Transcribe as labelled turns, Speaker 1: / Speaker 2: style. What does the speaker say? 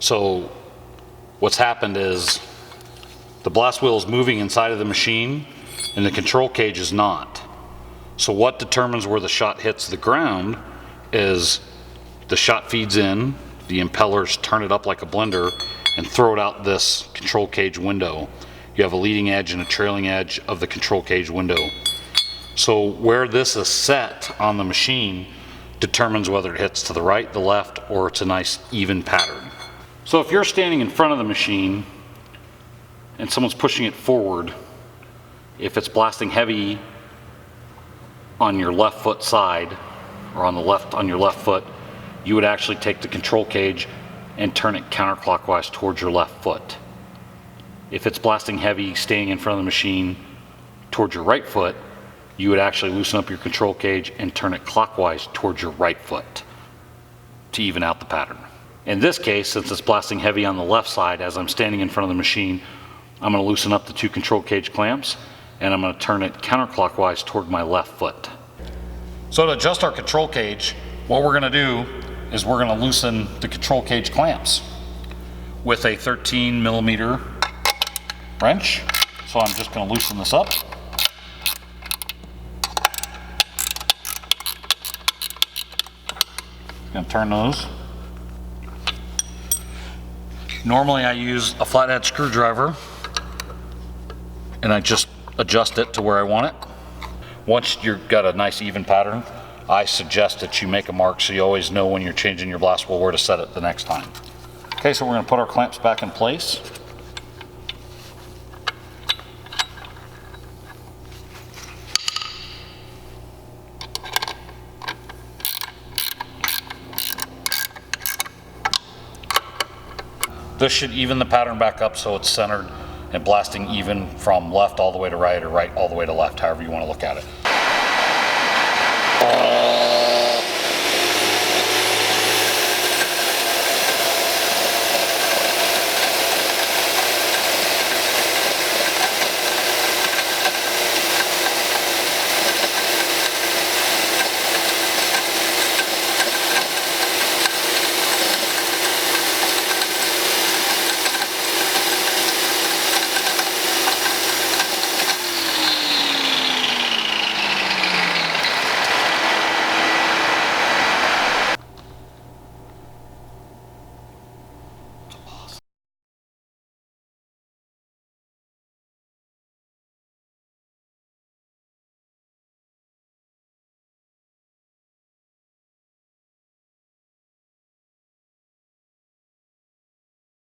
Speaker 1: So what's happened is the blast wheel is moving inside of the machine and the control cage is not. So what determines where the shot hits the ground is the shot feeds in, the impellers turn it up like a blender and throw it out this control cage window. You have a leading edge and a trailing edge of the control cage window. So where this is set on the machine determines whether it hits to the right, the left, or it's a nice even pattern. So if you're standing in front of the machine and someone's pushing it forward, if it's blasting heavy on your left foot side or on your left foot, you would actually take the control cage and turn it counterclockwise towards your left foot. If it's blasting heavy staying in front of the machine towards your right foot, you would actually loosen up your control cage and turn it clockwise towards your right foot to even out the pattern. In this case, since it's blasting heavy on the left side, as I'm standing in front of the machine, I'm going to loosen up the two control cage clamps and I'm going to turn it counterclockwise toward my left foot. So to adjust our control cage, what we're going to do is we're going to loosen the control cage clamps with a 13mm wrench. So I'm just going to loosen this up. Going to turn those. Normally I use a flathead screwdriver and I just adjust it to where I want it. Once you've got a nice even pattern, I suggest that you make a mark so you always know when you're changing your blast wheel where to set it the next time. Okay, so we're going to put our clamps back in place. This should even the pattern back up so it's centered and blasting even from left all the way to right or right all the way to left, however you want to look at it.